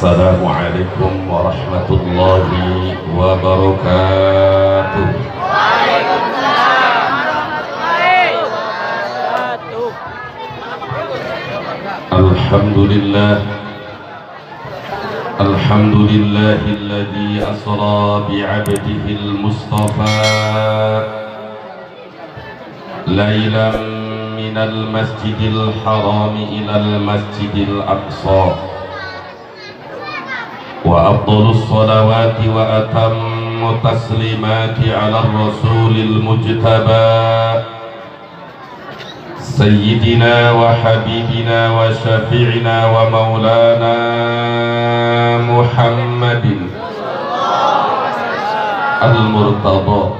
Assalamualaikum warahmatullahi wabarakatuh. Waalaikumsalam warahmatullahi wabarakatuh. Alhamdulillah. Alhamdulillahilladzi asra bi'abdihil mustafa lailan minal masjidil harami ilal masjidil aqsa wa afdhalus salawati wa atammu taslimati ala rasulil mujtaba Sayyidina wa habibina wa syafi'ina wa maulana Muhammadin al-murtada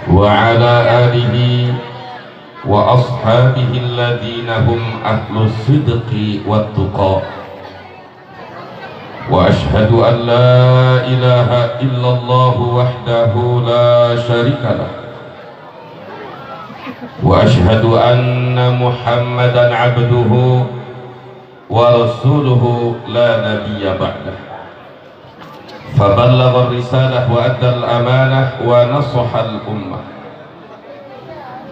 wa ala alihi wa ashabihi alladhina hum ahlus sidqi wat tuqa wa ashhadu an la ilaha illallah wahdahu la syarika lah wa ashhadu anna Muhammadan abduhu wa rasuluhu la nabiyya ba'dah faballagha ar-risalah wa adda al-amanah wa nasaha al-ummah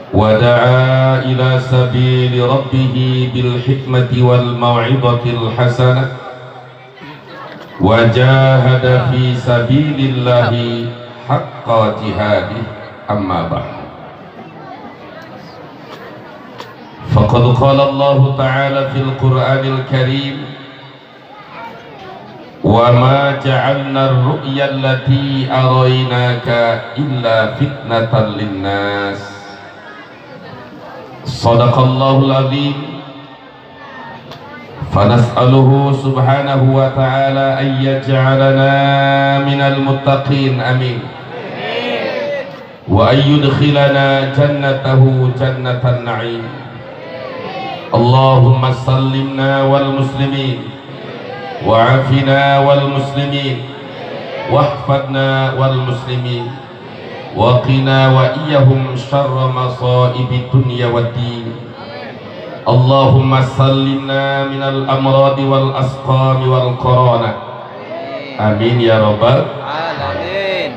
wa da'a ila sabili rabbih bil hikmati wal mau'izati al-hasanah wa jahada fi sabilillahi haqqa jihadih amma ba'd. فقد قال الله تعالى في القرآن الكريم وما جعلنا الرؤيا التي أريناك إلا فتنة للناس صدق الله العظيم فنسأله سبحانه وتعالى أن يجعلنا من المتقين آمين وأن يدخلنا جنته جنة النعيم اللهم سلمنا والمسلمين وعافنا والمسلمين واحفظنا والمسلمين وقنا وإياهم شر مصائب الدنيا والدين اللهم سلمنا من الأمراض والأسقام والقرانة آمين يا رب العالمين.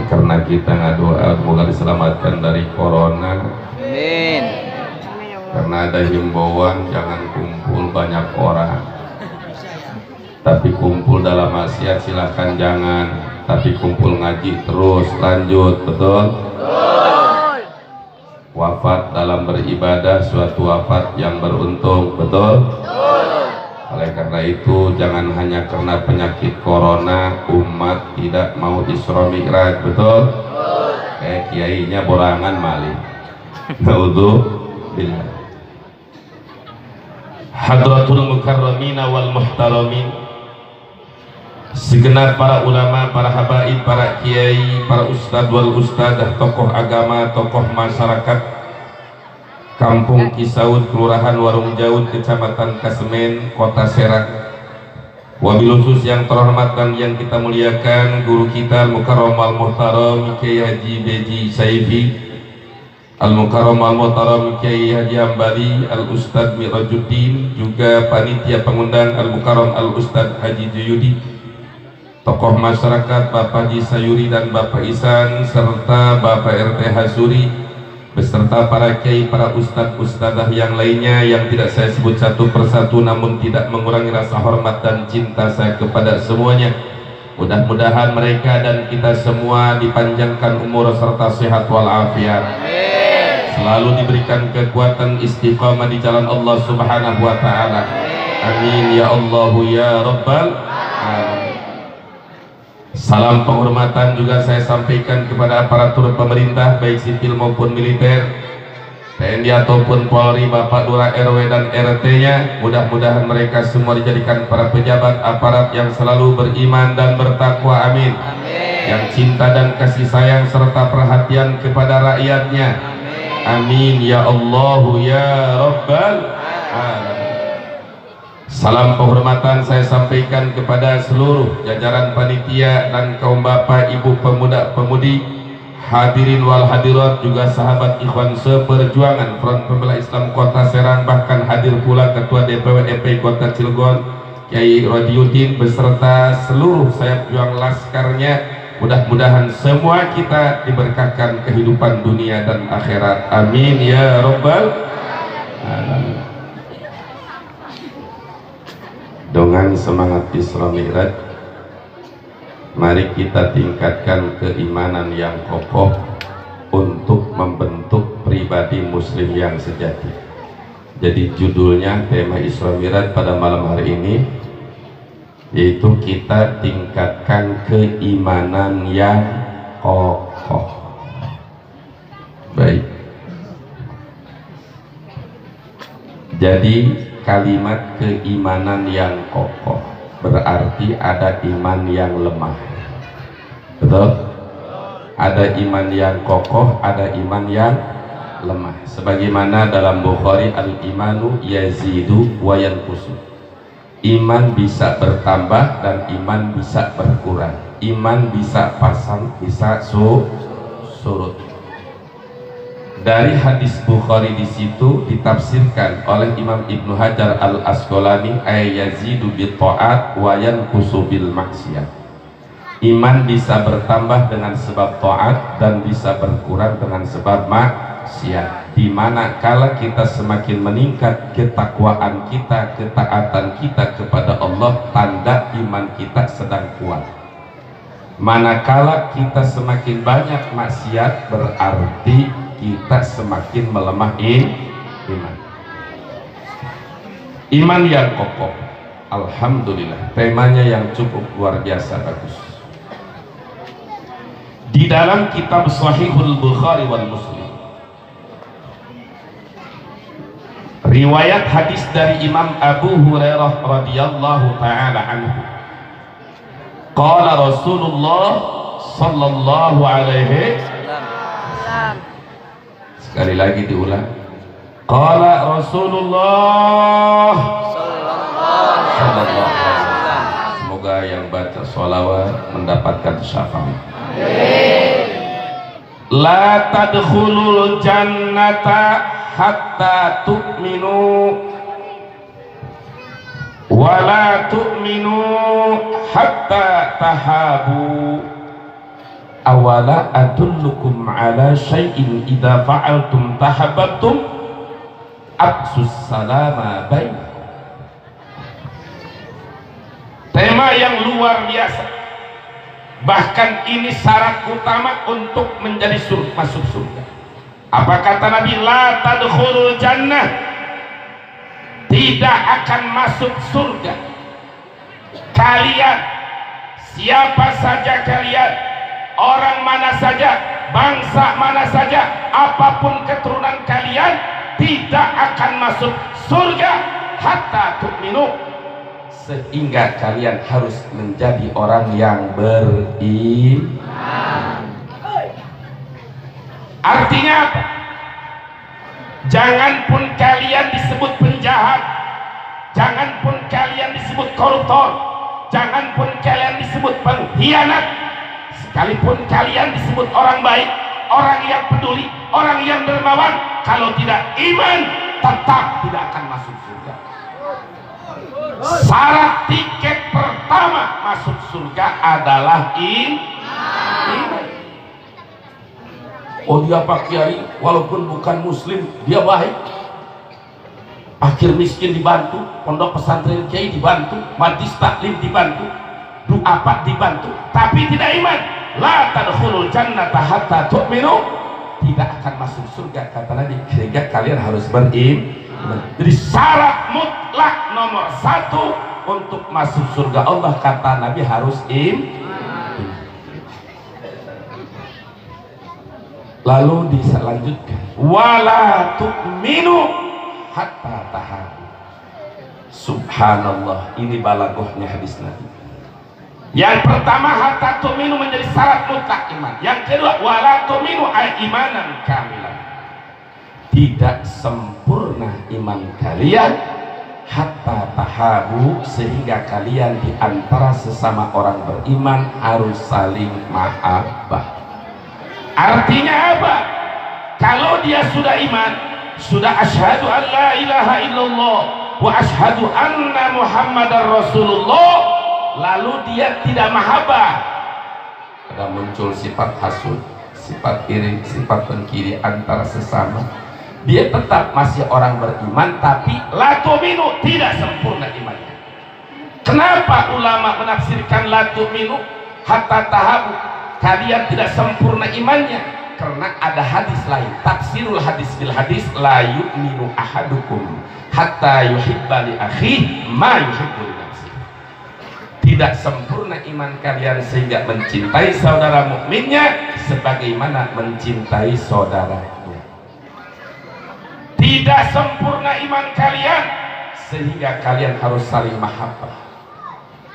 Karena kita ngadoa semoga diselamatkan dari corona. Amin. Karena ada himbauan jangan kumpul banyak orang. Tapi kumpul dalam maksiat silahkan jangan. Tapi kumpul ngaji terus lanjut, betul? Betul. Wafat dalam beribadah suatu wafat yang beruntung, betul? Betul. Oleh karena itu jangan hanya karena penyakit corona umat tidak mau Isra Mi'raj, betul? Kiainya borangan malih. Naudzubillah. Hadratul mukarramina wal muhtaramin, segenap para ulama, para habaib, para kiai, para ustadz wal ustadzah, tokoh agama, tokoh masyarakat Kampung Kisaud, Kelurahan Warung Jaud, Kecamatan Kasemen, Kota Serang. Wabil khusus yang terhormat dan yang kita muliakan guru kita Al-Mukarram Al-Muhtaram Kiai Haji Beji Saifi, Al-Mukarram Al-Muhtaram Kiai Haji Ambali, Al-Ustadz Mirajuddin, juga panitia pengundang Al-Mukarram Al-Ustadz Haji Juyudi, tokoh masyarakat Bapak Haji Sayuri dan Bapak Isan, serta Bapak RT Hasuri, beserta para kiai, para ustadz, ustadzah yang lainnya yang tidak saya sebut satu persatu namun tidak mengurangi rasa hormat dan cinta saya kepada semuanya. Mudah-mudahan mereka dan kita semua dipanjangkan umur serta sehat walafiat, selalu diberikan kekuatan istiqamah di jalan Allah Subhanahu wa ta'ala. Amin ya Allah ya Rabbal alamin. Salam penghormatan juga saya sampaikan kepada aparatur pemerintah baik sipil maupun militer, TNI ataupun Polri, Bapak Lurah RW dan RT-nya. Mudah-mudahan mereka semua dijadikan para pejabat aparat yang selalu beriman dan bertakwa, amin. Yang cinta dan kasih sayang serta perhatian kepada rakyatnya, amin ya Allah ya Rabbal alamin. Salam penghormatan saya sampaikan kepada seluruh jajaran panitia dan kaum bapak ibu pemuda pemudi, hadirin wal hadirat, juga sahabat ikhwan seperjuangan Front Pembela Islam Kota Serang, bahkan hadir pula Ketua DPW FPI Kota Cilegon Kiai Rodiuddin beserta seluruh sayap juang laskarnya. Mudah-mudahan semua kita diberkahkan kehidupan dunia dan akhirat, amin ya rabbal alamin. Dengan semangat Isra Mi'raj, mari kita tingkatkan keimanan yang kokoh untuk membentuk pribadi muslim yang sejati. Jadi judulnya tema Isra Mi'raj pada malam hari ini yaitu kita tingkatkan keimanan yang kokoh. Baik. Jadi kalimat keimanan yang kokoh berarti ada iman yang lemah. Betul? Ada iman yang kokoh, ada iman yang lemah. Sebagaimana dalam Bukhari, al-imanu yazidu wa yanqusu. Iman bisa bertambah dan iman bisa berkurang. Iman bisa pasang, bisa surut. Dari hadis Bukhari di situ ditafsirkan oleh Imam Ibnu Hajar Al-Asqalani, ay yazidu bi ta'at wa yanqusu bil maksiyah. Iman bisa bertambah dengan sebab taat dan bisa berkurang dengan sebab maksiat. Di mana kala kita semakin meningkat ketakwaan kita, ketaatan kita kepada Allah, tanda iman kita sedang kuat. Manakala kita semakin banyak maksiat, berarti kita semakin melemah iman. Iman yang kokoh, alhamdulillah, temanya yang cukup luar biasa bagus. Di dalam kitab Sahihul Bukhari wal Muslim, riwayat hadis dari Imam Abu Hurairah radhiyallahu taala anhu, qala Rasulullah sallallahu alaihi wasallam. Sekali lagi diulang, qala Rasulullah sallallahu alaihi wasallam. Semoga yang baca sholawat mendapatkan syafaat. La tadkhulul jannata hatta tu'minu wa la tu'minu hatta tahabu. Awala adullukum ala syai'in idza fa'altum tahabbtum absus salama bainakum. Tema yang luar biasa. Bahkan ini syarat utama untuk menjadi masuk surga. Apa kata Nabi? La tadkhulul jannah, tidak akan masuk surga kalian, siapa saja kalian, orang mana saja, bangsa mana saja, apapun keturunan kalian, tidak akan masuk surga hatta tu'minu, sehingga kalian harus menjadi orang yang beriman. Artinya apa? Jangan pun kalian disebut penjahat, jangan pun kalian disebut koruptor, jangan pun kalian disebut pengkhianat, sekalipun kalian disebut orang baik, orang yang peduli, orang yang dermawan, kalau tidak iman, tetap tidak akan masuk surga. Syarat tiket pertama masuk surga adalah iman. Oh, dia Pak Kiai walaupun bukan muslim dia baik, fakir miskin dibantu, pondok pesantren Kiai dibantu, majlis taklim dibantu, doa Pak dibantu, tapi tidak iman. La tadkhulul jannata hatta tu'minu, tidak akan masuk surga kata Nabi, sehingga kalian harus beriman. Jadi syarat mutlak nomor 1 untuk masuk surga Allah kata Nabi harus iman. Lalu diselanjutkan, wala tu'minu hatta tahabu. Subhanallah, ini balaghahnya hadis Nabi. Yang pertama, hatta tu'minu menjadi syarat mutlak iman. Yang kedua, wala tu'minu ay imanan kamilan, tidak sempurna iman kalian hatta tahabu, sehingga kalian di antara sesama orang beriman harus saling mahabbah. Artinya apa? Kalau dia sudah iman, sudah asyhadu an la ilaha illallah wa asyhadu anna muhammadar rasulullah, lalu dia tidak mahabbah, ada muncul sifat hasud, sifat iri, sifat dengki antara sesama, dia tetap masih orang beriman, tapi la tu'minu, tidak sempurna imannya. Kenapa ulama menafsirkan la tu'minu hatta tahabu, kalian tidak sempurna imannya? Karena ada hadis lain, tafsirul hadis bil hadis, la yu'minu ahadukum hatta yuhibba li akhihi ma yuhibbu li nafsihi. Tidak sempurna iman kalian sehingga mencintai saudara mukminnya sebagaimana mencintai saudaranya. Tidak sempurna iman kalian sehingga kalian harus saling mahabbah.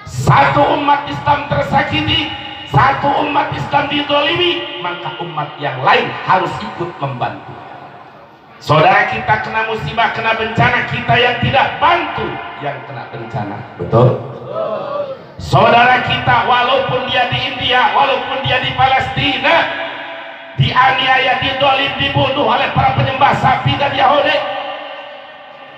Satu umat Islam tersakiti, satu umat Islam didolimi, maka umat yang lain harus ikut membantu. Saudara kita kena musibah, kena bencana, kita yang tidak bantu yang kena bencana. Betul? Saudara kita walaupun dia di India, walaupun dia di Palestina, dianiaya, didolim, dibunuh oleh para penyembah sapi dan Yahudi,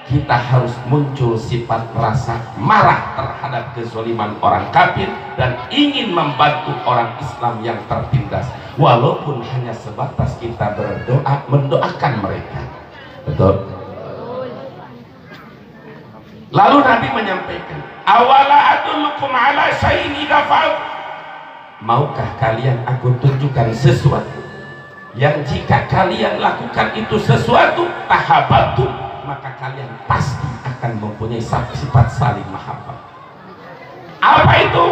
kita harus muncul sifat rasa marah terhadap kezaliman orang kafir dan ingin membantu orang Islam yang tertindas, walaupun hanya sebatas kita berdoa mendoakan mereka. Betul? Lalu Nabi menyampaikan, awala adullukum ala syai'in idza fa'al, maukah kalian aku tunjukkan sesuatu yang jika kalian lakukan itu sesuatu tahabbatu, maka kalian pasti akan mempunyai sifat saling mahabbah. Apa itu?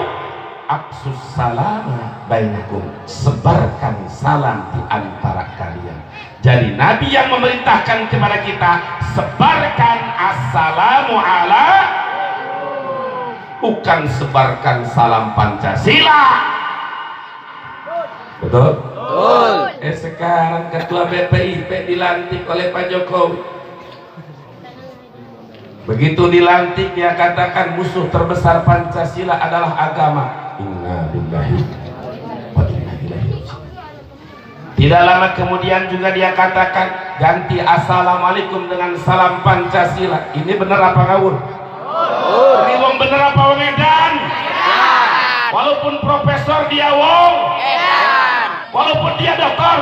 Absus salama bainakum, sebarkan salam di antara kalian. Jadi Nabi yang memerintahkan kepada kita, sebarkan assalamu ala, bukan sebarkan salam Pancasila. Betul? Betul. Sekarang ketua BPIP dilantik oleh Pak Jokowi. Begitu dilantik dia katakan musuh terbesar Pancasila adalah agama. Inna lillahi wa inna ilaihi raji'un. Tidak lama kemudian juga dia katakan ganti assalamualaikum dengan salam Pancasila. Ini benar apa ngawur? Ini wong bener apa wong edan? Walaupun profesor dia wong, walaupun dia dokter.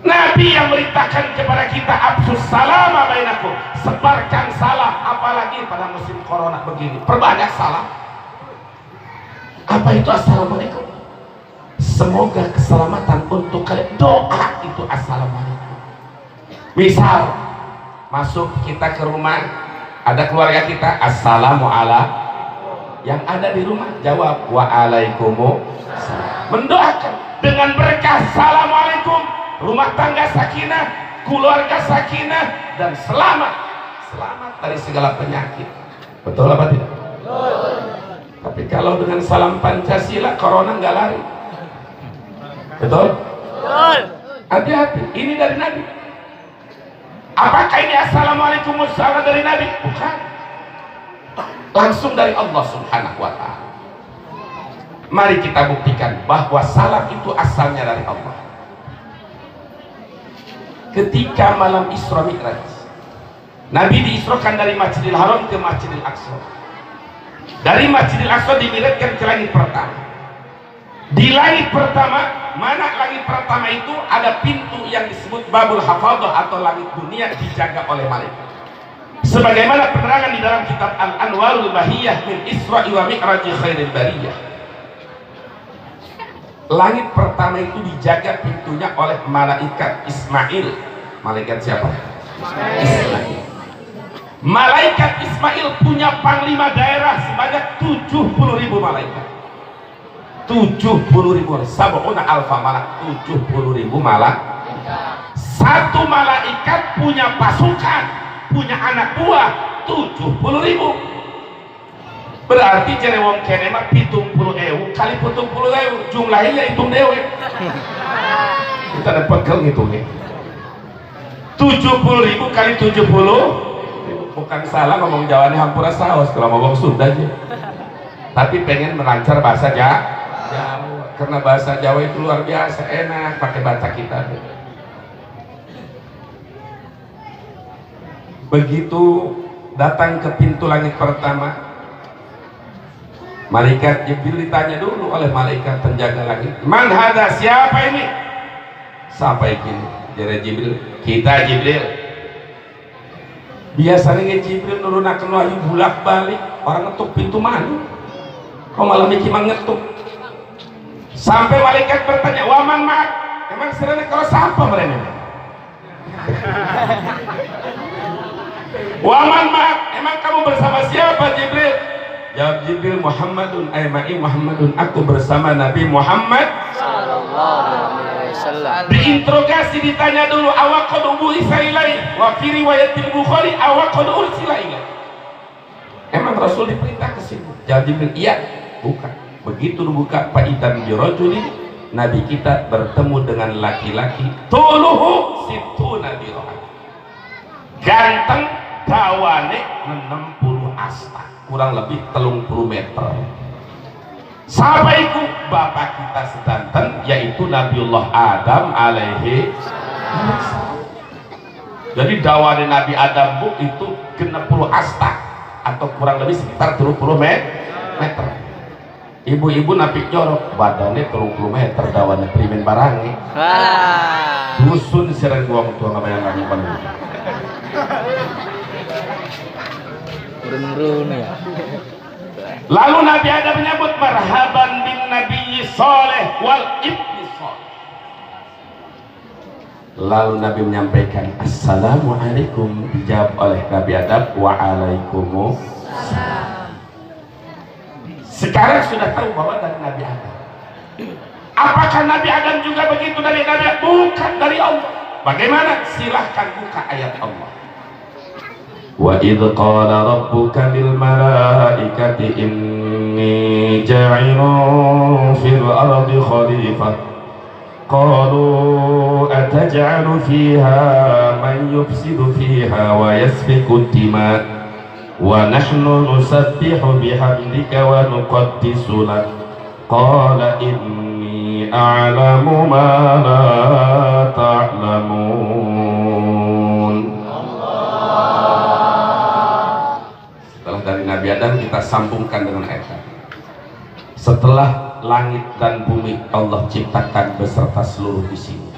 Nabi yang merintahkan kepada kita absus salama bainakum, sebarkan salam, apalagi pada musim corona begini, perbanyak salam. Apa itu assalamualaikum? Semoga keselamatan untuk kalian, doa itu assalamualaikum. Misal masuk kita ke rumah, ada keluarga kita, assalamu ala, yang ada di rumah jawab waalaikumsalam, mendoakan dengan berkah assalamualaikum, rumah tangga sakinah, keluarga sakinah, dan selamat dari segala penyakit. Betul apa tidak? Betul. Tapi kalau dengan salam Pancasila, corona nggak lari. Betul? Betul. Hati-hati, ini dari Nabi. Apakah ini assalamualaikum warahmatullahi dari Nabi? Bukan, langsung dari Allah subhanahu wa ta'ala. Mari kita buktikan bahwa salam itu asalnya dari Allah. Ketika malam Isra Mi'raj, Nabi diisrokan dari Masjidil Haram ke Masjidil Aqsa. Dari Masjidil Aqsa dimi'rajkan ke langit pertama. Di langit pertama, mana langit pertama itu ada pintu yang disebut Babul Hafadhah atau langit dunia, dijaga oleh malaikat. Sebagaimana penerangan di dalam kitab Al-Anwarul Bahiyah min Isra'i wa Mi'raji Khairil Bariyah. Langit pertama itu dijaga pintunya oleh malaikat Ismail. Malaikat siapa? Ismail. Malaikat Ismail punya panglima daerah sebanyak 70.000 malaikat. 70.000, sab'una alfa malak, 70.000 malaikat. Satu malaikat punya pasukan, punya anak buah 70.000. Berarti jere wong kene mah 70.000 kali 70.000 jumlahnya hitung dewe. Kita dapat pegel ngitungnya. 70.000 kali 70, bukan salah ngomong Jawanya hampura saos kalau ngomong Sunda aja. Tapi pengen melancar bahasa Jawa. karena bahasa Jawa itu luar biasa enak pakai baca kita. Begitu datang ke pintu langit pertama, malaikat Jibril ditanya dulu oleh malaikat penjaga langit, man hada, siapa ini? Siapa ini? Jadi Jibril, kita Jibril. Biasanya Jibril nurunakan wahyu bulak balik, orang ngetuk pintu mana? Kau malah mikir ngetuk. Sampai malaikat bertanya, waman mak, emang sebenarnya kalau siapa mereka? Waman mak, emang kamu bersama siapa Jibril? Jawab Jibril, Muhammadun ma'i Muhammadun, aku bersama Nabi Muhammad sallallahu alaihi wasallam. Diinterogasi, ditanya dulu, awak qad bu'itsa ilaihi, wa fi riwayatil Bukhari awak qad ursila ilaihi. Emang Rasul diperintah ke sini? Jawab Jibril, iya. Bukan. Begitu dibuka fa'idan bi rajulin, Nabi kita bertemu dengan laki-laki tuluhu situna dirham. Ganteng, dawane 60 asta, kurang lebih 30 meter. Siapa itu? Bapak kita sedanten, yaitu Nabiullah Adam alaihi salam. Jadi dawane Nabi Adam bu itu 60 asta atau kurang lebih sekitar 30 meter. Ibu-ibu napik jorok, badannya 30 meter, dawane primen barangi. Dusun sering gua tua ngabayang lagi penuh. Urun ya. Lalu Nabi Adam menyebut marhaban bin nabiyyi saleh wal ibni saleh. Lalu Nabi menyampaikan assalamualaikum, dijawab oleh Nabi Adam waalaikumsalam. Sekarang sudah tahu bahwa dari Nabi Adam. Apakah Nabi Adam juga begitu dari Nabi Adam? Bukan, dari Allah. Bagaimana? Silahkan buka ayat Allah. Wa idh qala rabbuka lil malaikati inni ja'ilun fil ardi khalifah qalu ataj'alu fiha man yufsidu fiha wa yasfiku dima' wa nahnu nusabbihu bihamdika wa nuqaddisu lak qala inni a'lamu ma la ta'lamun. Setelah dari Nabi Adam kita sambungkan dengan ayat. Setelah langit dan bumi Allah ciptakan beserta seluruh isinya,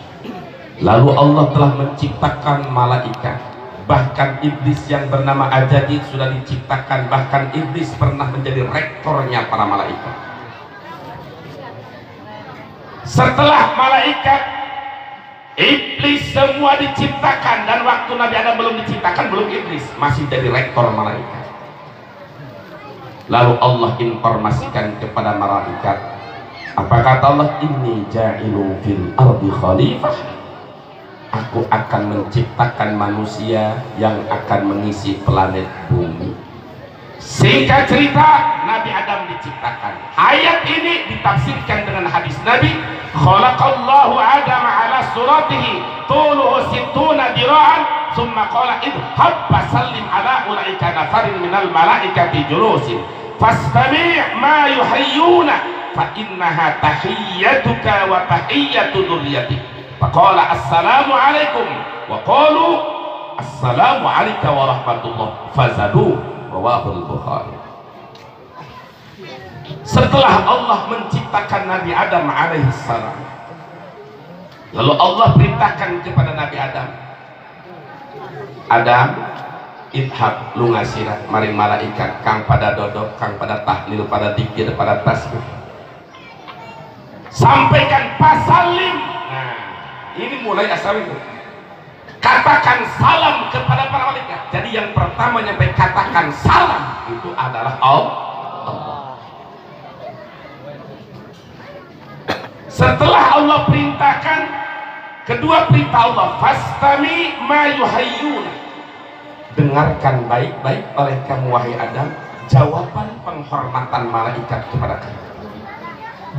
lalu Allah telah menciptakan malaikat. Bahkan iblis yang bernama Ajajid sudah diciptakan, bahkan iblis pernah menjadi rektornya para malaikat. Setelah malaikat, iblis semua diciptakan, dan waktu Nabi Adam belum diciptakan, belum iblis, masih jadi rektor malaikat. Lalu Allah informasikan kepada malaikat, apa kata Allah? Inni ja'ilu fil ardi khalifah, aku akan menciptakan manusia yang akan mengisi planet bumi. Singkat cerita, Nabi Adam diciptakan. Ayat ini ditafsirkan dengan hadis Nabi, khalaqallahu Adam ala suratihi tuluhu sittuna dira'an summa qala idhab fasallim ala ulaika nafarin minal malaikati julusin fastami' ma yuhayyuna fa innaha tahiyyatuka wa tahiyyatu dzurriyyatik. Faqala assalamu alaikum wa qalu assalamu alayka wa rahmatullah fazadu rawahul Bukhari. Setelah Allah menciptakan Nabi Adam alaihissalam, lalu Allah perintahkan kepada Nabi Adam, Adam idhab lu ngasirat maring malaikat kang pada dodok, kang pada tahlil, pada dzikir, pada tasbih, sampaikan pasalim. Nah, ini mulai asal itu, katakan salam kepada para malaikat. Jadi yang pertama nyampe katakan salam itu adalah Allah. Setelah Allah perintahkan, kedua perintah Allah, fastami ma yuhayyuna, dengarkan baik-baik oleh kamu wahai Adam jawaban penghormatan malaikat kepada kamu.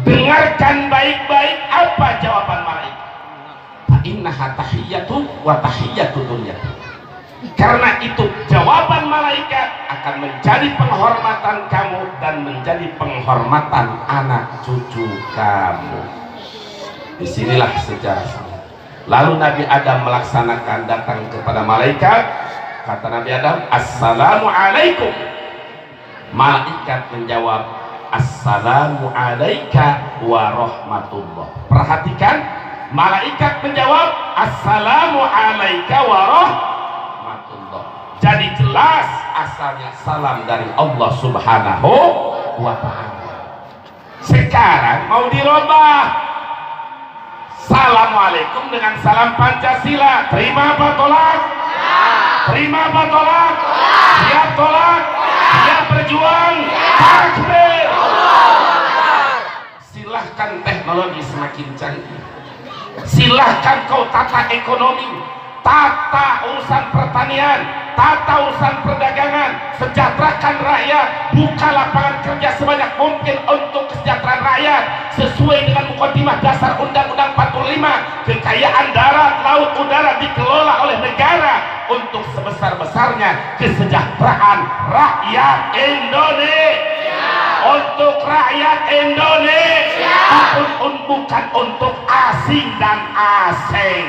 Dengarkan baik-baik apa jawaban malaikat. Fa innaha tahiyyatu wa tahiyyatu dunyati. Karena itu jawaban malaikat akan menjadi penghormatan kamu dan menjadi penghormatan anak cucu kamu. Disinilah sejarah. Lalu Nabi Adam melaksanakan, datang kepada malaikat. Kata Nabi Adam, assalamu alaikum. Malaikat menjawab, assalamu alaika wa rahmatullah. Perhatikan, malaikat menjawab, assalamu alaika wa rahmatullah. Jadi jelas asalnya salam dari Allah subhanahu wa ta'ala. Sekarang mau dirubah. Assalamualaikum dengan salam Pancasila. Terima apa tolak? Terima apa tolak? Siap tolak? Siap berjuang? Takbir! Silahkan teknologi semakin canggih. Silahkan kau tata ekonomi, tata urusan pertanian, tata urusan perdagangan, sejahterakan rakyat, buka lapangan kerja sebanyak mungkin untuk kesejahteraan rakyat sesuai dengan mukadimah dasar Undang-Undang 45. Kekayaan darat, laut, udara dikelola oleh negara untuk sebesar-besarnya kesejahteraan rakyat Indonesia. Untuk rakyat Indonesia, bukan untuk asing dan asing.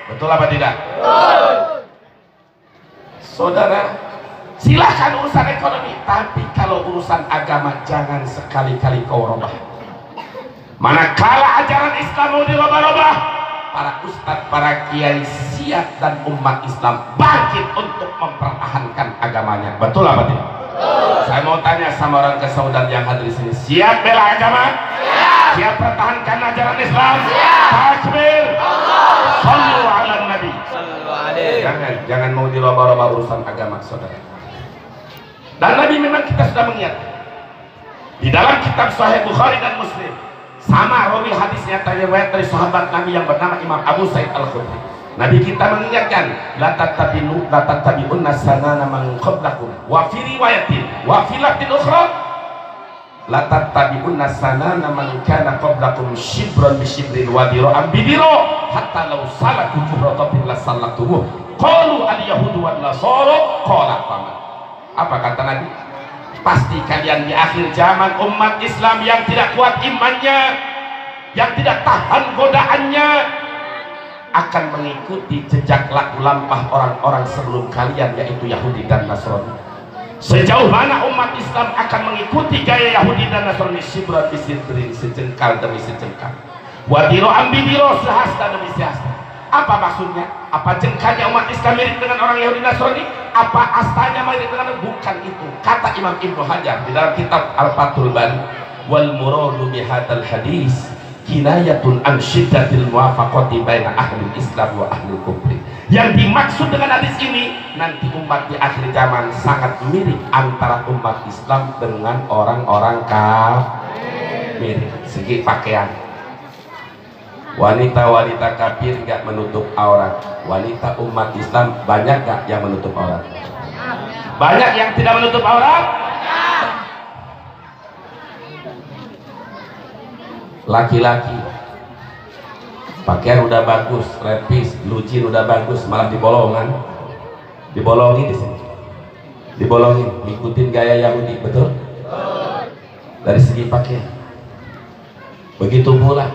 Betul apa tidak? Betul. Saudara, silahkan urusan ekonomi, tapi kalau urusan agama jangan sekali-kali kau robah. Manakala ajaran Islam mau dirobah-robah, para ustadz, para kiai siap dan umat Islam bangkit untuk mempertahankan agamanya. Betul apa tidak? Betul. Saya mau tanya sama orang kesaudara yang hadir di sini, siap bela agama? Siap. Siap pertahankan ajaran Islam? Siap. Takbir! Sallu ala Nabi. Jangan mau dirubah-rubah urusan agama, saudara. Dan Nabi memang kita sudah mengingatkan di dalam kitab Sahih Bukhari dan Muslim, sama rawi hadisnya riwayat dari sahabat Nabi yang bernama Imam Abu Sa'id Al-Khudri. Nabi kita mengingatkan, la tattabi'unna sanana man qablakum, wa fi riwayatin wa fi lafdin ukhra la tattabi'unna sanana man kana qablakum shibran bi shibrin wa dira'an bi dira' hatta law salaku fubratatin la salatuhu qalu al-yahudu wan nasara qala faman. Apa kata Nabi? Pasti kalian di akhir zaman umat Islam yang tidak kuat imannya, yang tidak tahan godaannya, akan mengikuti jejak laku lampah orang-orang sebelum kalian, yaitu Yahudi dan Nasrani. Sejauh mana umat Islam akan mengikuti gaya Yahudi dan Nasrani, shibran bisibrin, sejengkal demi sejengkal, wadiro ambidiro, sehasta demi sehasta. Apa maksudnya? Apa jengkalnya umat Islam mirip dengan orang Yahudi Nasrani? Apa astanya mirip dengan? Bukan itu. Kata Imam Ibnu Hajar di dalam kitab Al-Fathul Bari, wal muradu bihadzal hadis kinayatun an syiddatil muwafaqati baina ahli Islam wa ahli kufri. Yang dimaksud dengan hadis ini, nanti umat di akhir zaman sangat mirip antara umat Islam dengan orang-orang kafir. Segi pakaian, wanita-wanita kafir nggak menutup aurat, wanita umat Islam banyak nggak yang menutup aurat? Banyak yang tidak menutup aurat. Laki-laki pakaian udah bagus, repis, lucin udah bagus, malah dibolongan, dibolongin di sini, dibolongin, ngikutin gaya Yahudi, betul? Dari segi pakaian. Begitu pula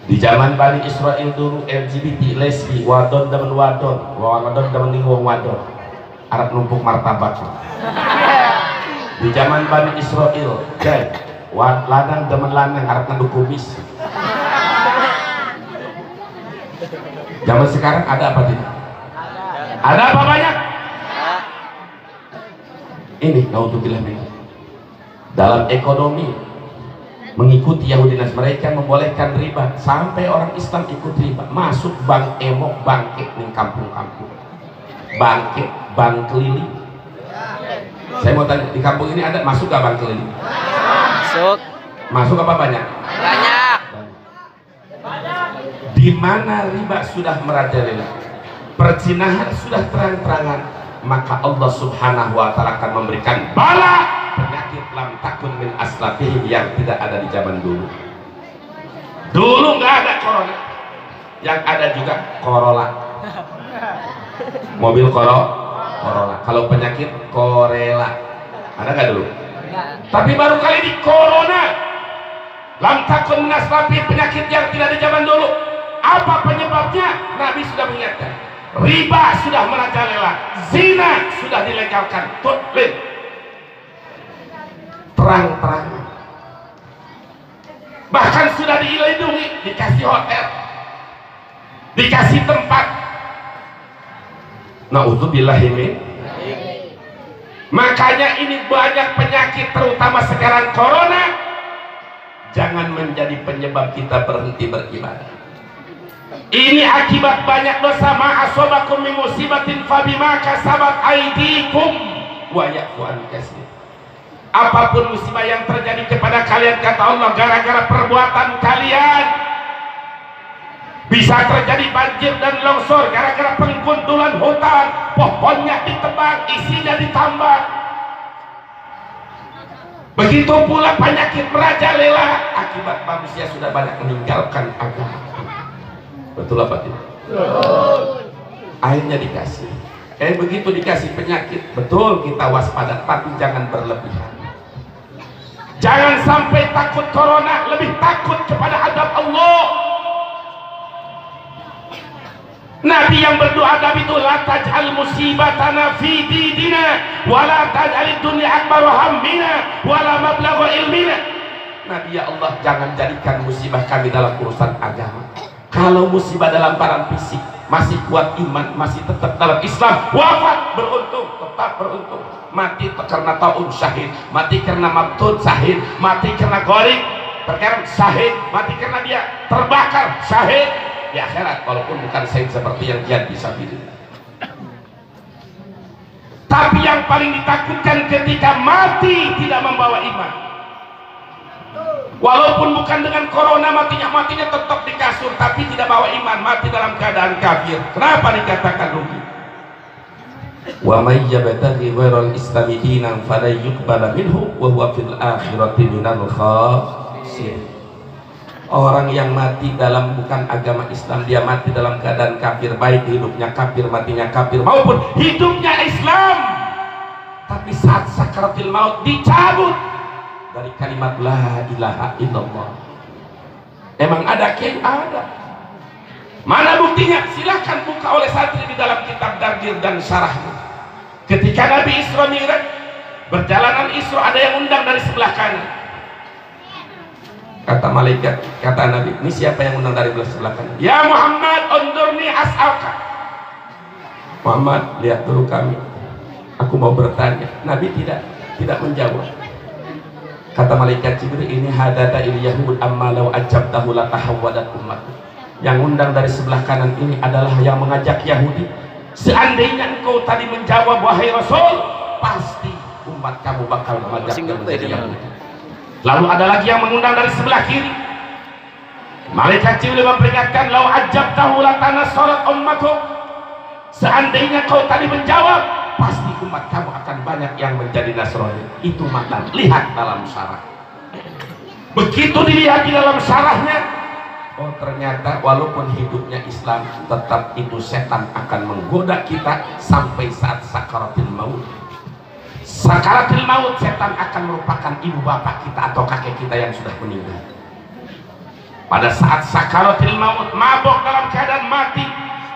di zaman Bani Israel dulu, LGBT, lesbi, wadon demen wadon, wadon demen wong wadon, Arab numpuk martabat. Di zaman Bani Israel, lanang demen lanang, Arab ngandung kumis. Zaman sekarang ada apa tidak? Ada apa banyak? Ini naudzubillah min. Dalam ekonomi mengikuti Yahudi dan mereka membolehkan riba, sampai orang Islam ikut riba, masuk bank emok, bangkit nih kampung-kampung, bangkit, bank keliling. Saya mau tanya, di kampung ini ada masuk gak bank keliling? Masuk. Masuk apa banyak? Banyak. Di mana riba sudah merajalela, perzinahan sudah terang-terangan, maka Allah Subhanahu wa Ta'ala akan memberikan bala penyakit lam takun min aslafihim yang tidak ada di zaman dulu. Dulu nggak ada corona, yang ada juga Corolla. Mobil Corolla. Kalau penyakit Korela. Ada nggak dulu? Tapi baru kali di Corona. Lam takun menasrafi penyakit yang tidak ada zaman dulu. Apa penyebabnya? Nabi sudah mengingatkan. Riba sudah merajalela, zina sudah dilegalkan, tutlin terang-terang. Bahkan sudah dilindungi, dikasih hotel, dikasih tempat. Na'udzubillahi min. Makanya ini banyak penyakit, terutama sekarang corona, jangan menjadi penyebab kita berhenti beribadah. Ini akibat banyak dosa. Ma'asobakum min musibatin fabima kasabat aidikum wa ya'fu an katsir. Apapun musibah yang terjadi kepada kalian, kata Allah, gara-gara perbuatan kalian. Bisa terjadi banjir dan longsor gara-gara penggundulan hutan, pohonnya ditebang, isinya ditambah. Begitu pula penyakit merajalela akibat manusia sudah banyak meninggalkan agama. Betul apa tidak? Akhirnya dikasih. Begitu dikasih penyakit, betul kita waspada, tapi jangan berlebihan. Jangan sampai takut corona, lebih takut kepada adab Allah. Nabi yang berdoa Nabi itu, la taj'al musibatana fi dinina wa la taj'alid dunya akbar hammina wa la mablagha ilmina. Nabi, ya Allah, jangan jadikan musibah kami dalam urusan agama. Kalau musibah dalam barang fisik, masih kuat iman, masih tetap dalam Islam, wafat beruntung, tetap beruntung. Mati karena taun syahid, mati karena mabtun syahid, mati karena gorik berkerem syahid, mati karena dia terbakar syahid di akhirat, walaupun bukan syahid seperti yang jihad fisabilillah. Tapi yang paling ditakutkan ketika mati tidak membawa iman. Walaupun bukan dengan corona matinya tetap di kasur, tapi tidak bawa iman, mati dalam keadaan kafir. Kenapa dikatakan rugi? Wa may yabtaghi ghairal islami dinan falan yuqbala minhu wa huwa fil akhirati minal khasirin. Orang yang mati dalam bukan agama Islam, dia mati dalam keadaan kafir, baik hidupnya kafir, matinya kafir, maupun hidupnya Islam, tapi saat sakaratul maut dicabut dari kalimat la ilaha illallah. Emang ada kiai? Ada. Mana buktinya? Silahkan buka oleh santri di dalam kitab Dardir dan syarahnya. Ketika Nabi Isra Mi'raj, berjalanan Isra, ada yang undang dari sebelah kanan. Kata malaikat, kata Nabi, ini siapa yang undang dari sebelah kanan? Ya Muhammad, undurni as'alka. Muhammad, lihat dulu kami, aku mau bertanya. Nabi tidak menjawab. Kata malaikat Jibril, ini hadata il yahud amma law ajabtahu la tahawwadat ummat. Yang undang dari sebelah kanan ini adalah yang mengajak Yahudi. Seandainya engkau tadi menjawab wahai Rasul, pasti umat kamu bakal mengajak menjadi Yahudi. Lalu ada lagi yang mengundang dari sebelah kiri. Malaikat Jibril memperingatkan, lau ajabtahu la tanassarat ummatuh. Seandainya kau tadi menjawab, pasti umat kamu akan banyak yang menjadi Nasrani. Itu matan. Lihat dalam syarah. Begitu dilihat di dalam syarahnya, oh ternyata walaupun hidupnya Islam, tetap itu setan akan menggoda kita sampai saat sakaratul maut. Sakaratul maut, setan akan merupakan ibu bapak kita atau kakek kita yang sudah meninggal. Pada saat sakaratul maut, mabok dalam keadaan mati,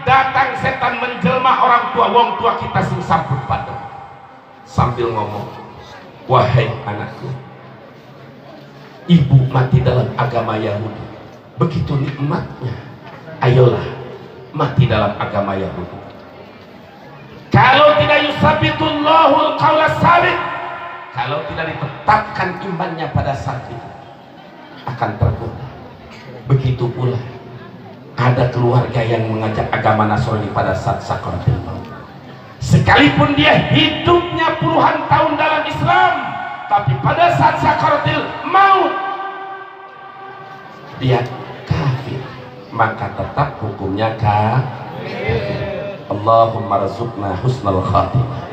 datang setan menjelma orang tua, wong tua kita sing sampun pada, sambil ngomong, wahai anakku, ibu mati dalam agama Yahudi, begitu nikmatnya, ayolah mati dalam agama Yahudi. Kalau tidak yusabitullahul qawla sabit, kalau tidak ditetapkan imannya pada saat itu, akan tergoda. Begitu pula ada keluarga yang mengajak agama Nasrani pada saat sakaratul maut. Sekalipun dia hidupnya puluhan tahun dalam Islam, tapi pada saat sakaratul maut dia kafir, maka tetap hukumnya kafir. Allahumma razuqna husnal khatimah.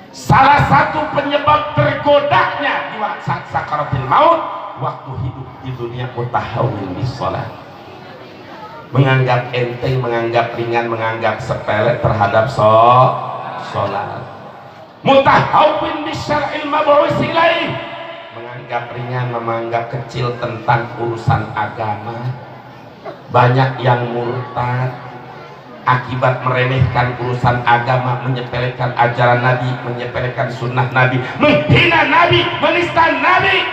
Salah satu penyebab tergodanya di saat sakaratul maut, waktu hidup di dunia mutahawwil bis shalah. menganggap enteng, menganggap ringan, menganggap sepele terhadap sholat. Mutahawwin bisyar'il mab'us ilaih, menganggap ringan, menganggap kecil tentang urusan agama. Banyak yang murtad akibat meremehkan urusan agama, menyepelekan ajaran Nabi, menyepelekan sunnah Nabi, menghina Nabi, menista Nabi.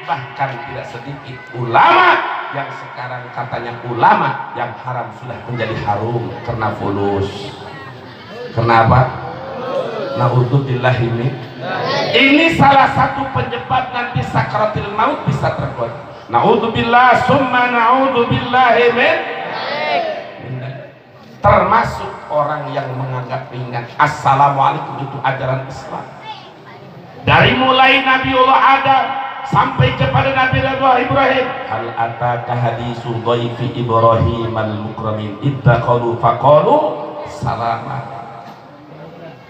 Bahkan tidak sedikit ulama yang sekarang katanya ulama yang haram sudah menjadi harum karena fulus. Kenapa? Na'udzubillah ini salah satu penyebab nanti sakaratil maut bisa tergoda. Na'udzubillah summa na'udzubillah termasuk orang yang menganggap ringan. Assalamualaikum itu ajaran Islam. Dari mulai Nabiullah Adam sampai kepada Nabi Ibrahim. Hal ataka hadisu dhaifi Ibrahim al-mukramin ittaqalu faqalu salama.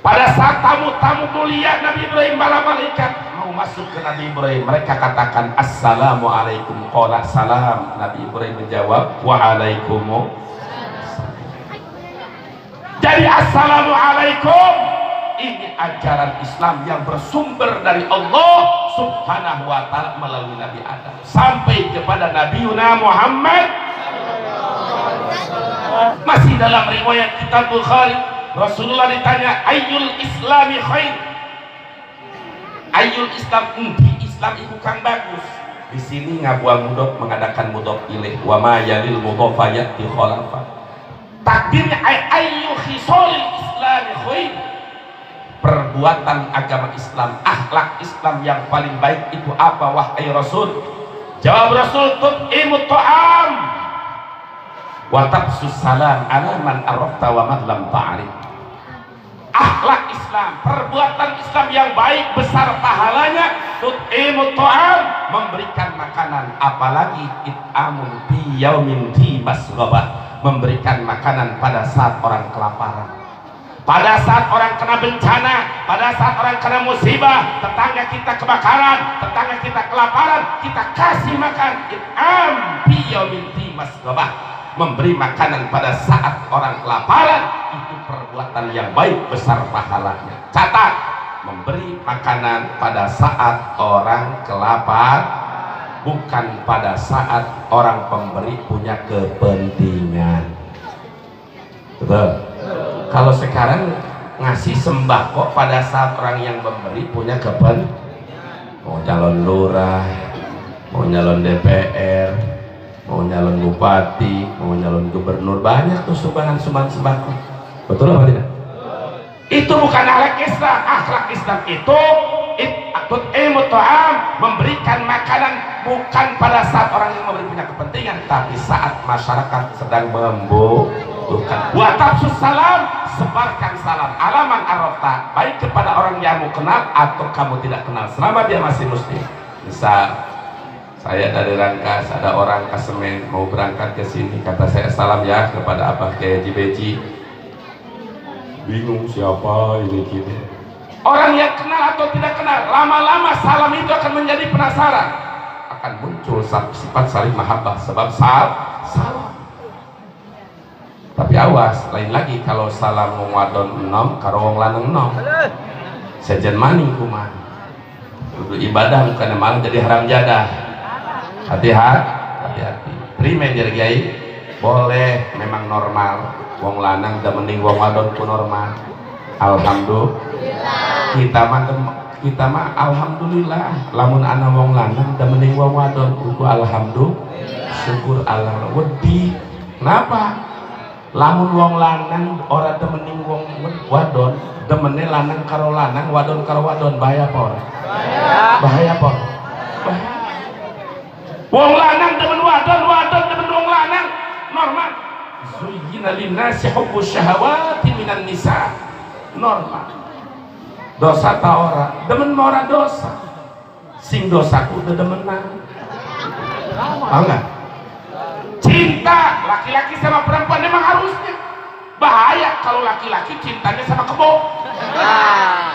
Pada saat tamu-tamu mulia Nabi Ibrahim bala malaikat mau masuk ke Nabi Ibrahim, mereka katakan assalamualaikum. Qala salam. Nabi Ibrahim menjawab waalaikumsalam. Jadi assalamualaikum ini ajaran Islam yang bersumber dari Allah subhanahu wa ta'ala melalui Nabi Adam sampai kepada Nabi Muhammad. Masih dalam riwayat kitab Bukhari, Rasulullah ditanya ayyul islami khair, ayyul islam, Islam itu kan bagus. Di sini ngabuang mudhof mengadakan mudhof ilaih, wa ma yalil mudhofa yati khalafa. Takdirnya ayyu khisalil islami khair, perbuatan agama Islam, akhlak Islam yang paling baik itu apa wahai Rasul? Jawab Rasul, tut'imut ta'am wa tafsus salam ala man arafta wa man lam ta'rif. Akhlak Islam, perbuatan Islam yang baik besar pahalanya. Tut'imut ta'am, memberikan makanan, apalagi it'amun fi yaumin fi masghabah, memberikan makanan pada saat orang kelaparan, pada saat orang kena bencana, pada saat orang kena musibah, tetangga kita kebakaran, tetangga kita kelaparan, kita kasih makan. It'am fi yaumin fi masghabah, memberi makanan pada saat orang kelaparan, itu perbuatan yang baik besar pahalanya. Catat, memberi makanan pada saat orang kelaparan, bukan pada saat orang pemberi punya kepentingan. Betul? Kalau sekarang ngasih sembako pada saat orang yang memberi punya kepentingan, mau calon lurah, mau nyalon DPR, mau nyalon bupati, mau nyalon gubernur, banyak tuh sumbangan-sumbangan sembako. Betul apa tidak? Itu bukan akhlak Islam. Akhlak Islam itu tut'imut ta'am, memberikan makanan bukan pada saat orang yang memberi punya kepentingan, tapi saat masyarakat sedang membutuhkan. Wa tafsus salam, sebarkan salam alaman arafta, baik kepada orang yang kamu kenal atau kamu tidak kenal, selama dia masih muslim. Misal saya dari Rangkas, ada orang Kasemen mau berangkat ke sini, kata saya salam ya kepada Abah Kiai Haji Beji. Bingung siapa ini gini. Orang yang kenal atau tidak kenal, lama-lama salam itu akan menjadi penasaran, akan muncul sifat saling mahabbah sebab salam. Tapi awas, lain lagi kalau salam wong wadon enom karo wong lanang enom. Sejen maning kumaha. Kudu ibadah bukan malah jadi haram jadah. Hati-hati. Primen jadi kiai, boleh memang normal. Wong lanang da mending wong wadon ku normal. Alhamdulillah. Kita mah alhamdulillah. Lamun ana wong lanang da mending wong wadon kudu alhamdulillah. Syukur Allah. Wedi. Kenapa? Lamun wong lanang ora da mending wong wadon, demene lanang karo lanang, wadon karo wadon, bahaya apa ora? Bahaya apa? Bahaya. Wong lanang demen wadon, wadon demen wong lanang, normal. Zuyyina linnasi hubbus syahawati minan nisa, normal. Dosa ta ora? Demen ora dosa. Sing dosaku teu demenan. Enggak? Cinta laki-laki sama perempuan memang harusnya. Bahaya kalau laki-laki cintanya sama kebo.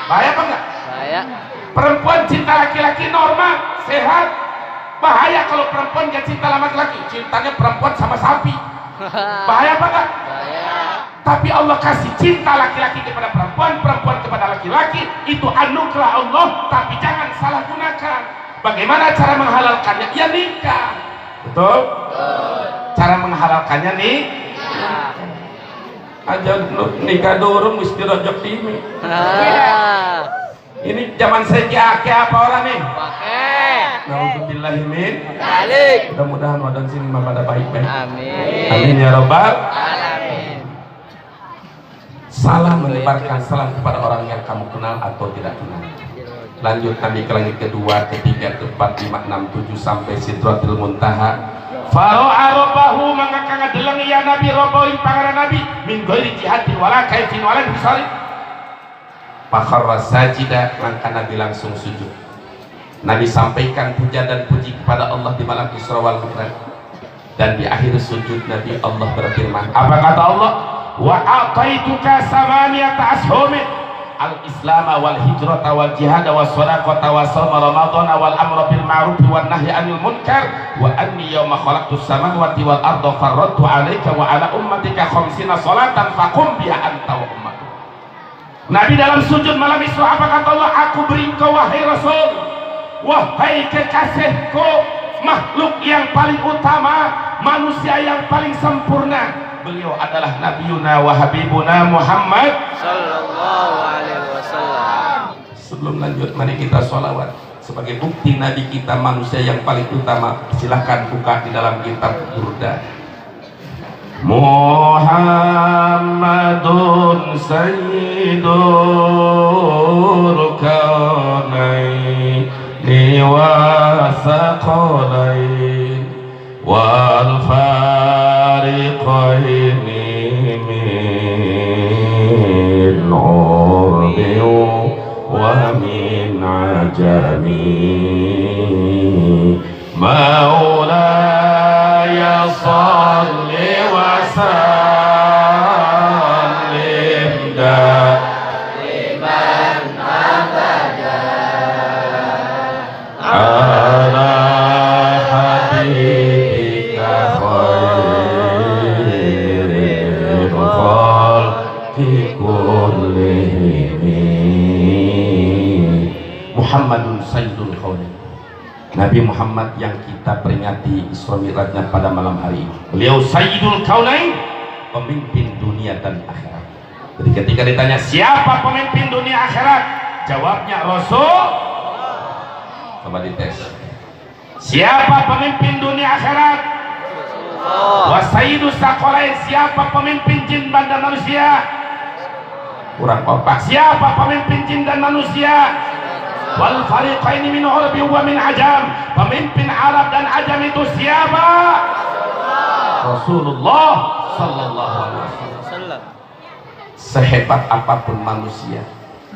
Bahaya apa enggak? Bahaya. Perempuan cinta laki-laki normal, sehat. Bahaya kalau perempuan gak cinta sama laki-laki, cintanya perempuan sama sapi. Bahaya apa enggak? Bahaya. Tapi Allah kasih cinta laki-laki kepada perempuan, perempuan kepada laki-laki, itu anugerah Allah, tapi jangan salah gunakan. Bagaimana cara menghalalkannya? Ya nikah. Betul? Cara menghalalkannya nih aja nikah dorong mesti rojok ini. Ini zaman saya apa orang nih? Pakai. Nauzubillahimin. Balik. Mudah-mudahan wadah sini pada baik-baik. Amin. Amin ya robbal. Alamin. Salah menyebarkan salam kepada orang yang kamu kenal atau tidak kenal. Lanjut Nabi ke langit kedua, ketiga, keempat, lima, enam, tujuh sampai Sidratil Muntaha. Faro'a robbahu mangka ngadeleng ya Nabi robbahu pangaran Nabi min ghairi jihadin wala kaifin wala bisari. Fakharra sajida maka Nabi langsung sujud. Nabi sampaikan puja dan puji kepada Allah di malam Isra wal Mi'raj. Dan di akhir sujud Nabi Allah berfirman. Apa kata Allah? Wa a'taituka samaniyata ashumin al-islama wal hijrata wal jihada was sadaqata was shawma ramadhana wal amra bil ma'ruf wan nahyi 'anil munkar wa anni yawma khalaqtus samawati wal arda farradtu 'alaika wa 'ala ummatika khamsina salatan faqum biha anta wa ummatuk. Nabi dalam sujud malam Isra apa kata Allah? Aku beri engkau wahai Rasul, wahai kekasihku, makhluk yang paling utama, manusia yang paling sempurna. Beliau adalah Nabiuna wa Habibuna Muhammad Sallallahu alaihi wasallam. Sebelum lanjut, mari kita sholawat sebagai bukti Nabi kita manusia yang paling utama. Silahkan buka di dalam kitab Burda. Muhammadun sayyidul kaunaini wa thaqalain wal fariqaini min urbi wa min ajami maulaya salli wa sallim daiman abada ala habibika khairil khalqi kullihim Muhammadun sayyidul kaunain. Nabi Muhammad yang kita peringati Isra Mi'rajnya pada malam hari ini. Beliau sayyidul kaunain, pemimpin dunia dan akhirat. Jadi ketika ditanya siapa pemimpin dunia akhirat, jawabnya Rasul. Coba dites. Siapa pemimpin dunia akhirat? Wa sayyidus tsaqalain, siapa pemimpin jin dan manusia? Kurang kompak. Siapa pemimpin jin dan manusia? Wal fariqaini min urbi wa min ajam, pemimpin Arab dan Ajam itu siapa? Rasulullah sallallahu alaihi wasallam. Sehebat apapun manusia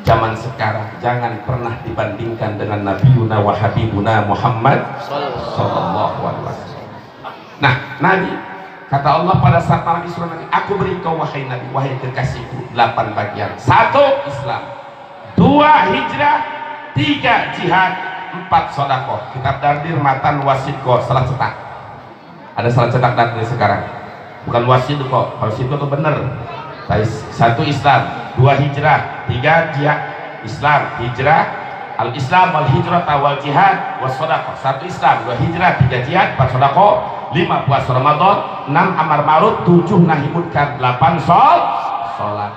zaman sekarang, jangan pernah dibandingkan dengan Nabiuna wa Habibuna Muhammad sallallahu alaihi wasallam. Nah, Nabi kata Allah pada saat malam Isra nanti, aku beri kau wahai Nabi, wahai kekasihku 8 bagian. 1 Islam, 2 hijrah, 3 jihad, 4 sodakoh. Kitab Dardir Matan Wasidko salah cetak. Ada salah cetak Dardir sekarang. Bukan wasid kok. Kalau situ tuh bener. 1 Islam, 2 hijrah, 3 jihad. Islam, hijrah, al-Islam wal hijrah wal jihad was sodakoh. 1 Islam, 2 hijrah, 3 jihad, 4 sodakoh, 5 puasa Ramadan, 6 amar ma'ruf, 7 nahi munkar, 8 sholat.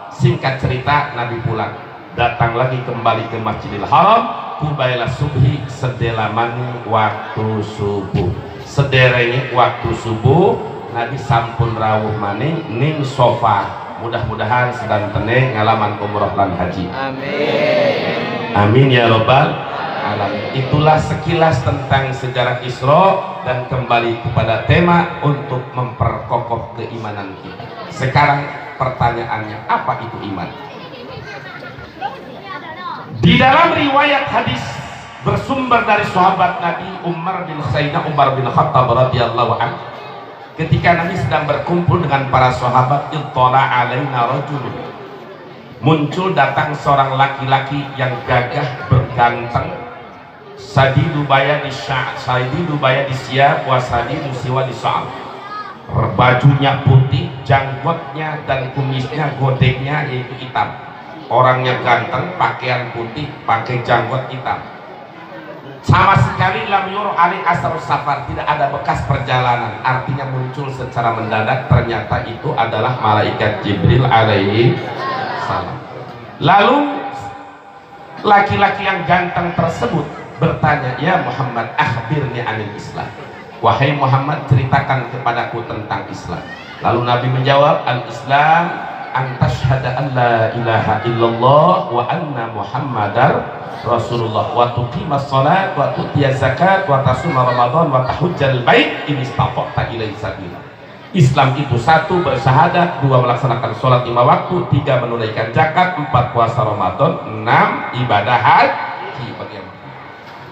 Singkat cerita, Nabi pulang. Datang lagi kembali ke Masjidil Haram, kubailah subhi, sedelamani waktu subuh. Sederenge waktu subuh, Nabi sampun rawuh maning ning sofa. Mudah-mudahan sedang teneng ngalaman umroh lan haji. Amin. Amin ya robbal alamin. Itulah sekilas tentang sejarah Isra dan kembali kepada tema untuk memperkokoh keimanan kita. Sekarang pertanyaannya, apa itu iman? Di dalam riwayat hadis bersumber dari sahabat Nabi Umar bin Khattab radhiyallahu anhu, ketika Nabi sedang berkumpul dengan para sahabat, ittala alaina rajulun, muncul datang seorang laki-laki yang gagah berganteng, sadidu bayadi siyab wa sadidu siwadi sa'al, bajunya putih, janggutnya dan kumisnya, godeknya yaitu hitam. Orangnya ganteng, pakaian putih, pakai janggut hitam. Sama sekali lam yuro ali asarus safar, tidak ada bekas perjalanan. Artinya muncul secara mendadak, ternyata itu adalah malaikat Jibril alaihi salam. Lalu laki-laki yang ganteng tersebut bertanya, ya Muhammad, akhbirni anil Islam. Wahai Muhammad, ceritakan kepadaku tentang Islam. Lalu Nabi menjawab, al-Islam an tashhada an la ilaha illallah wa anna Muhammadar Rasulullah wa tuqimas salat wa tu'tiyaz zakat wa tasuma Ramadan wa tahujjal bait in istata'ta ilaihi sabila. Islam itu satu, bersyahadat, dua, melaksanakan sholat 5 waktu, 3, menunaikan zakat, 4, puasa Ramadan, 6, ibadah haji.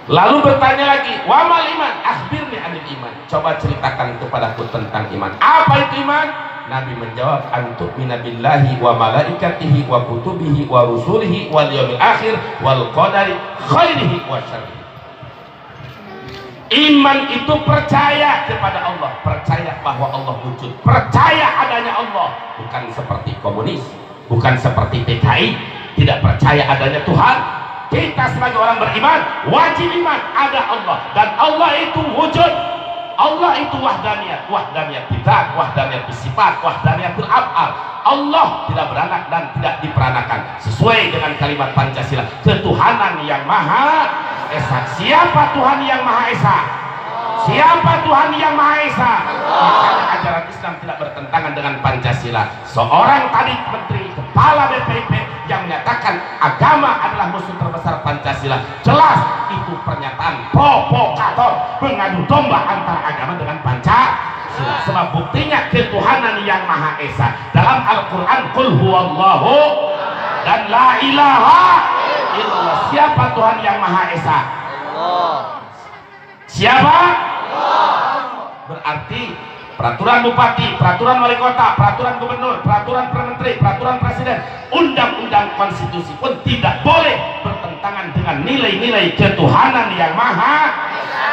Lalu bertanya lagi, wa mal iman, akhbirni anil iman. Coba ceritakan kepadaku tentang iman. Apa itu iman? Nabi menjawab, antu'mina billahi wa malaikatihi wa kutubihi wa rusulihi wal yawmil akhir wal qadari khairihi wa syarrihi. Iman itu percaya kepada Allah, percaya bahwa Allah wujud, percaya adanya Allah, bukan seperti komunis, bukan seperti PKI, tidak percaya adanya Tuhan. Kita sebagai orang beriman wajib iman ada Allah, dan Allah itu wujud. Allah itu wahdaniyat, wahdaniyat bidzat, wahdaniyat bisifat, wahdaniyat bil af'al. Allah tidak beranak dan tidak diperanakan, sesuai dengan kalimat Pancasila, ketuhanan yang maha esa. Siapa Tuhan yang maha esa? Siapa Tuhan yang maha esa? Makanya ajaran Islam tidak bertentangan dengan Pancasila. Seorang tadi menteri kepala BPIP yang menyatakan agama adalah musuh terbesar Pancasila, jelas itu pernyataan provokator, mengadu domba antara agama dengan Pancasila. Sebab buktinya ketuhanan yang maha esa dalam Al-Quran, qul huwallahu dan la ilaha illallah. Siapa Tuhan yang maha esa? Allah. Siapa? Berarti peraturan bupati, peraturan wali kota, peraturan gubernur, peraturan menteri, peraturan presiden, undang-undang konstitusi pun tidak boleh bertentangan dengan nilai-nilai ketuhanan yang maha,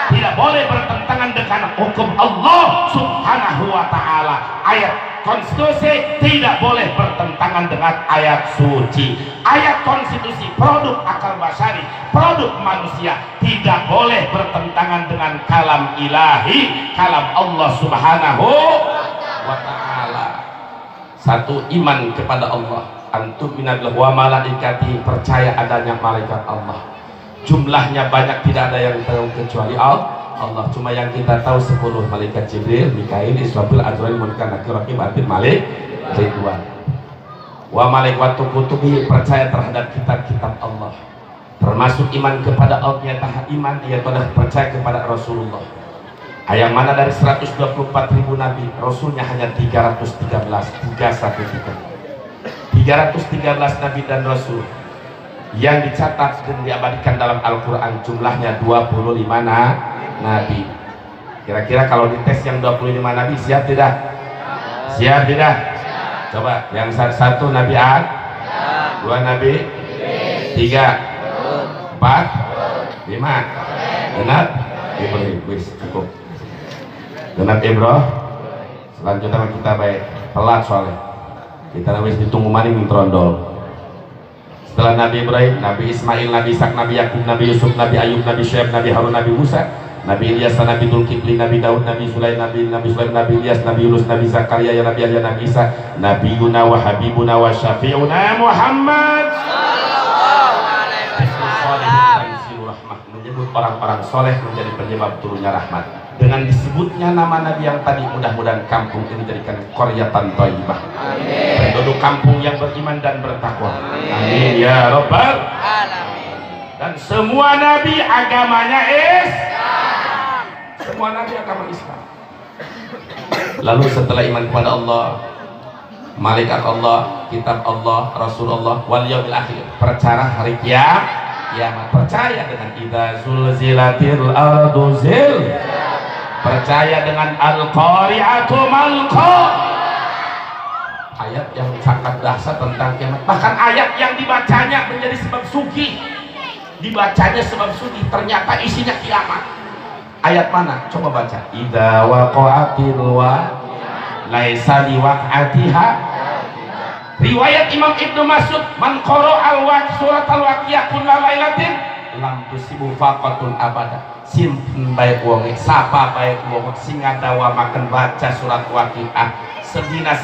tidak boleh bertentangan dengan hukum Allah subhanahu wa ta'ala. Ayat konstitusi tidak boleh bertentangan dengan ayat suci. Ayat konstitusi produk akal basyari, produk manusia, tidak boleh bertentangan dengan kalam ilahi, kalam Allah subhanahu wa ta'ala. Satu, iman kepada Allah, antum minallah wa malaikati, percaya adanya malaikat Allah. Jumlahnya banyak, tidak ada yang tahu kecuali Allah. Cuma yang kita tahu 10, malaikat Jibril, Mikail, Israfil, Azrail, Munkar, Nakir, Raqib, Atid, Malik, Ridwan. Wa malaikatu kutubi, percaya terhadap kitab-kitab Allah. Termasuk iman kepada Allah, tahap iman yaitu percaya kepada Rasulullah. Yang mana dari 124.000 nabi, rasulnya hanya 313, 313 nabi dan rasul yang dicatat dan diabadikan dalam Al-Quran, jumlahnya 25 nabi. Kira-kira kalau dites yang 25 nabi siap tidak? Siap tidak? Coba yang satu Nabi Ad, 2 Nabi, 3, 4, 5, genap Ibrahim, wis cukup. Genap Ibrahim. Selanjutnya kita baik telat soalnya. Kita wis ditunggu maning trondol. Setelah Nabi Ibrahim, Nabi Ismail, Nabi Ishak, Nabi Yakub, Nabi Yusuf, Nabi Ayub, Nabi Syuaib, Nabi Harun, Nabi Musa, Nabi Ilyas, Nabi Dzulkifli, Nabi Daud, Nabi Sulaim, Nabi Sulaim, Nabi Ilyas, Nabi Yunus, Nabi Zakaria, ya Nabi Yahya, Nabi Isa, Nabi Yuna wa Habibuna wa Syafi'una Muhammad sallallahu alaihi wasallam. Menyebut orang-orang soleh menjadi penyebab turunnya rahmat. Dengan disebutnya nama Nabi yang tadi, mudah-mudahan kampung ini dijadikan qaryatan thayyibah. Amin. Penduduk kampung yang beriman dan bertakwa. Amin ya rabbal alamin. Dan semua nabi agamanya Islam. Semua nabi agama Islam. Lalu setelah iman kepada Allah, malaikat Allah, kitab Allah, Rasulullah, wal yaumil akhir, percaya hari kiamat, percaya dengan idza zulzilatil ardu zilzalaha, percaya dengan al-qari'atu mal-qari'ah, ayat yang sangat dahsyat tentang kiamat. Bahkan ayat yang dibacanya menjadi sebab sugi, dibacanya sebab sugi, ternyata isinya kiamat. Ayat mana? Coba baca. Idza waqa'atil waqi'ah laisa liwaq'atiha. Riwayat Imam Ibnu Mas'ud, man qara surat al-waqiah kullal lailatin lam tusibu faqatun abada. Simpen baik wong sapa baik wong sing ngadawa makan baca surat waqiah sedina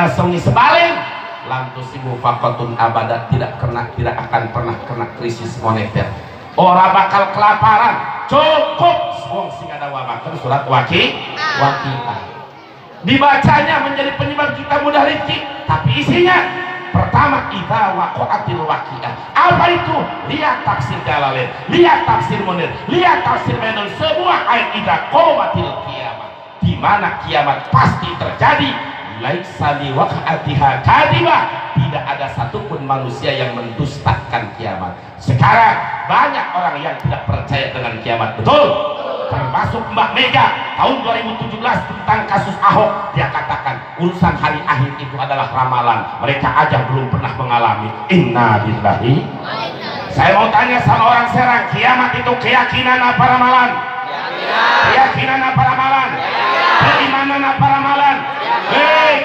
songi sebalen lam tusibu faqatun abada, tidak akan pernah kena krisis moneter, ora bakal kelaparan, cukup wong sing ngadawa makan surat waqiah. Dibacanya menjadi penyebab kita mudah rezeki, tapi isinya pertama idza waqa'atil waqi'ah. Apa itu? Lihat tafsir Jalalain, lihat tafsir Munir, lihat tafsir Mainun, semua ayat idza qamatil qiyamah, di mana kiamat pasti terjadi. Laisa liwaqa'atiha kadhibah, tidak ada satupun manusia yang mendustakan kiamat. Sekarang banyak orang yang tidak percaya dengan kiamat, betul? Termasuk Mbak Mega tahun 2017 tentang kasus Ahok, dia katakan urusan hari akhir itu adalah ramalan, mereka aja belum pernah mengalami. Inna lillahi. Saya mau tanya sama orang Serang, kiamat itu keyakinan apa ramalan? Keyakinan apa ramalan? Keimanan apa ramalan?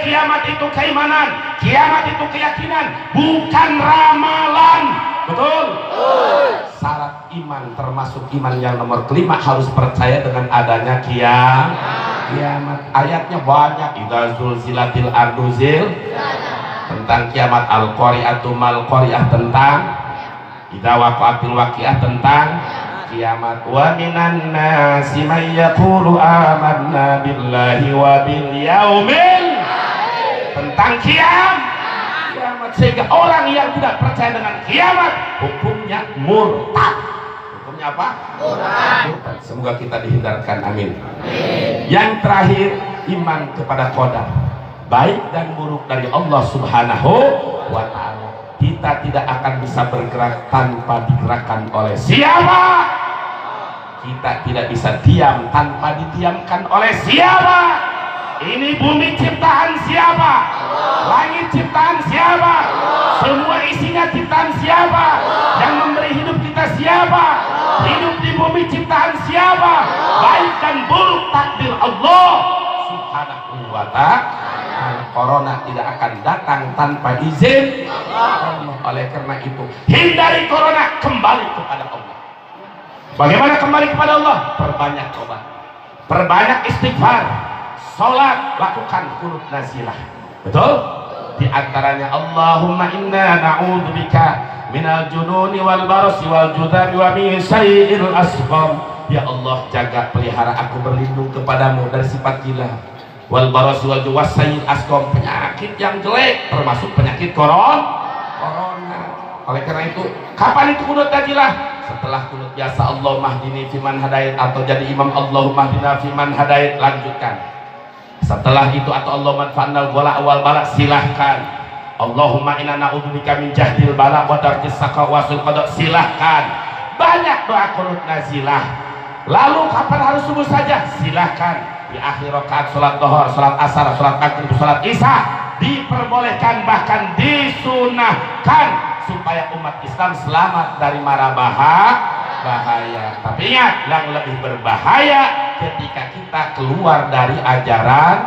Kiamat itu keimanan, kiamat itu keyakinan, bukan ramalan. Betul? Syarat iman termasuk iman yang nomor kelima harus percaya dengan adanya kiamat. Ayatnya banyak. Idza zulzilatil ardu tentang kiamat, al-qari'atu mal qari'ah tentang, idza waqa'atil waqi'ah tentang kiamat. Wa minan nasi may yaqulu amanna billahi wa bil yaumil, tentang kiamat. Sehingga orang yang tidak percaya dengan kiamat hukumnya murtad. Hukumnya apa? Murtad. Semoga kita dihindarkan, amin. Yang terakhir, iman kepada qadar, baik dan buruk dari Allah Subhanahu wa ta'ala. Kita tidak akan bisa bergerak tanpa digerakkan oleh siapa? Kita tidak bisa diam tanpa didiamkan oleh siapa? Ini bumi ciptaan siapa? Langit ciptaan siapa? Semua isinya ciptaan siapa? Yang memberi hidup kita siapa? Hidup di bumi ciptaan siapa? Baik dan buruk takdir Allah Subhanahu wa ta'ala. Corona tidak akan datang tanpa izin Allah. Oleh karena itu, hindari corona, kembali kepada Allah. Bagaimana kembali kepada Allah? Perbanyak tobat, perbanyak istighfar, sholat, lakukan qunut nazilah. Betul? Di antaranya Allahumma inna na'udzubika minal jununi wal barasi wal judami wa min syai'il asqam. Ya Allah, jaga pelihara aku berlindung kepadamu dari sifat gila, wal barasi wal juwasyai'il asqam, penyakit yang jelek termasuk penyakit corona. Oleh karena itu, kapan itu qunut nazilah? Setelah qunut biasa Allahumma hdini fiman hadait, atau jadi imam Allahumma hdina fiman hadait, lanjutkan. Setelah itu atau Allah manfa'nal gola awal balak, silahkan. Allahumma inna na'udzubika min jahdil balak wa darkis saqa wa sul qada, silahkan. Banyak doa qunut nazilah. Lalu kapan harus subuh saja? Silahkan. Di akhir rakaat salat dhuhur, salat asar, salat maghrib, salat isya diperbolehkan, bahkan disunahkan supaya umat Islam selamat dari mara bahaya. Tapi ingat, yang lebih berbahaya ketika kita keluar dari ajaran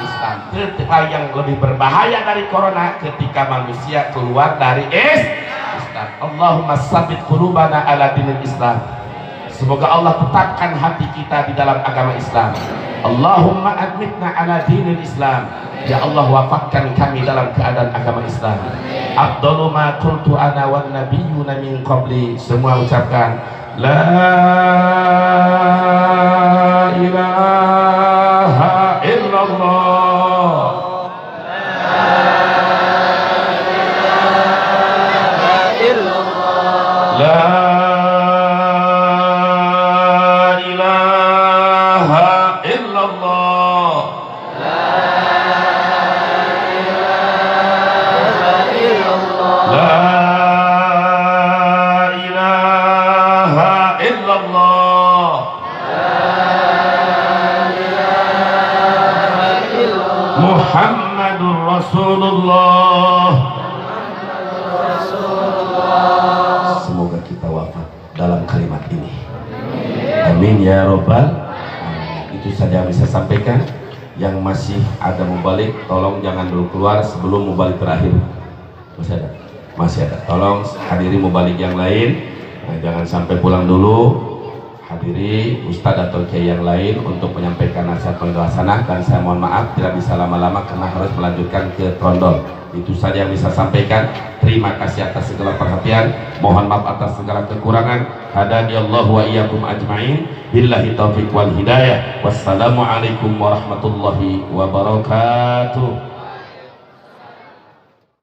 Islam. Ketika yang lebih berbahaya dari corona ketika manusia keluar dari Islam. Allahumma sabbit qulubana ala dinil Islam. Semoga Allah tetapkan hati kita di dalam agama Islam. Allahumma admitna ala dinil Islam. Ya Allah, wafatkan kami dalam keadaan agama Islam. Afdalu ma qultu ana wan nabiyyuna min qabli. Semua ucapkan la ilaha illallah. La ilaha illallah. Muhammadur Rasulullah. Semoga kita wafat dalam kalimat ini. Amin ya robbal alamin. Itu saja yang bisa sampaikan. yang masih ada mubalik tolong jangan dulu keluar sebelum mubalik terakhir. Masih ada? Masih ada. Tolong hadiri mubalik yang lain, nah, jangan sampai pulang dulu. Hadiri ustadz atau kiai yang lain untuk menyampaikan nasihat pelaksana, dan saya mohon maaf tidak bisa lama-lama karena harus melanjutkan ke trondol. Itu saja yang bisa sampaikan. Terima kasih atas segala perhatian, mohon maaf atas segala kekurangan. Hadaniyallahu wa iyyakum ajma'in, billahi taufiq wal hidayah. Wassalamualaikum warahmatullahi wabarakatuh.